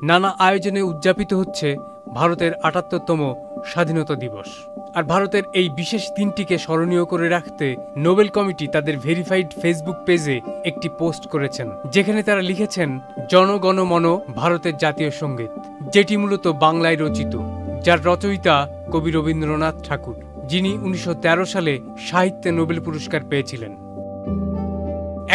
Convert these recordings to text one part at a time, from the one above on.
নানা আয়োজনে উদযাপিত হচ্ছে ভারতের ৭৮তম স্বাধীনতা দিবস। আর ভারতের এই বিশেষ দিনটিকে স্মরণীয় করে রাখতে নোবেল কমিটি তাদের ভেরিফাইড ফেসবুক পেজে একটি পোস্ট করেছেন, যেখানে তারা লিখেছেন, জন গণ মন ভারতের জাতীয় সঙ্গীত, যেটি মূলত বাংলায় রচিত, যার রচয়িতা কবি রবীন্দ্রনাথ ঠাকুর, যিনি ১৯১৩ সালে সাহিত্যে নোবেল পুরস্কার পেয়েছিলেন।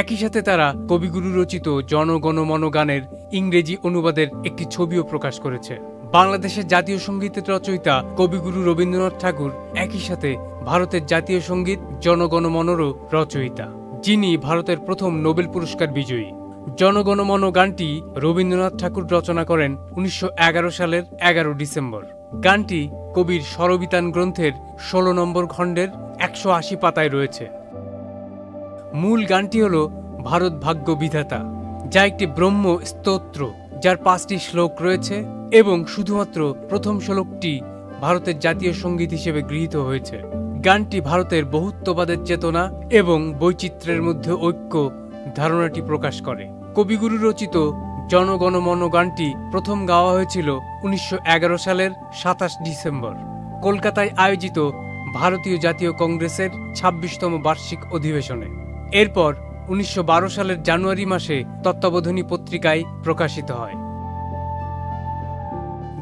একই সাথে তারা কবিগুরু রচিত জন গণ মন গানের ইংরেজি অনুবাদের একটি ছবিও প্রকাশ করেছে। বাংলাদেশের জাতীয় সঙ্গীতের রচয়িতা কবিগুরু রবীন্দ্রনাথ ঠাকুর একই সাথে ভারতের জাতীয় সঙ্গীত জন গণ মনেরও রচয়িতা, যিনি ভারতের প্রথম নোবেল পুরস্কার বিজয়ী। জন গণ মন গানটি রবীন্দ্রনাথ ঠাকুর রচনা করেন ১৯১১ সালের ১১ ডিসেম্বর। গানটি কবির স্বরবিতান গ্রন্থের ১৬ নম্বর খণ্ডের ১৮০ পাতায় রয়েছে। মূল গানটি হল ভারত ভাগ্য বিধাতা, যা একটি ব্রহ্ম স্তোত্র, যার ৫টি শ্লোক রয়েছে এবং শুধুমাত্র প্রথম শ্লোকটি ভারতের জাতীয় সঙ্গীত হিসেবে গৃহীত হয়েছে। গানটি ভারতের বহুত্ববাদের চেতনা এবং বৈচিত্র্যের মধ্যে ঐক্য ধারণাটি প্রকাশ করে। কবিগুরু রচিত জন গণ মন গানটি প্রথম গাওয়া হয়েছিল ১৯১১ সালের ২৭ ডিসেম্বর কলকাতায় আয়োজিত ভারতীয় জাতীয় কংগ্রেসের ২৬তম বার্ষিক অধিবেশনে। এরপর ১৯১২ সালের জানুয়ারি মাসে তত্ত্বাবধানী পত্রিকায় প্রকাশিত হয়।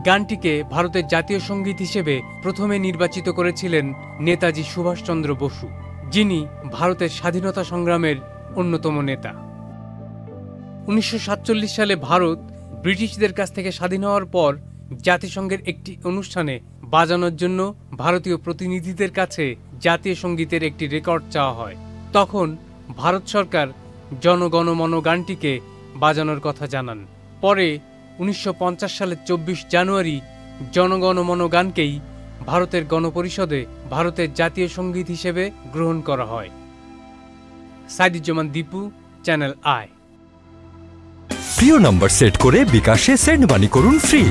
গানটিকে ভারতের জাতীয় সঙ্গীত হিসেবে প্রথমে নির্বাচিত করেছিলেন নেতাজি সুভাষচন্দ্র বসু, যিনি ভারতের স্বাধীনতা সংগ্রামের অন্যতম নেতা। ১৯৪৭ সালে ভারত ব্রিটিশদের কাছ থেকে স্বাধীন হওয়ার পর জাতিসংঘের একটি অনুষ্ঠানে বাজানোর জন্য ভারতীয় প্রতিনিধিদের কাছে জাতীয় সঙ্গীতের একটি রেকর্ড চাওয়া হয়। তখন ভারত সরকার জন গণ মন গানটিকে বাজানোর কথা জানান। পরে ১৯৫০ সালের ২৪ জানুয়ারি জন গণ মন গানকেই ভারতের গণপরিষদে ভারতের জাতীয় সঙ্গীত হিসেবে গ্রহণ করা হয়। Saiduzzaman Dipu, channel I. প্রিয় নম্বর সেট করে বিকাশে সেন্ড মানি করুন ফ্রি।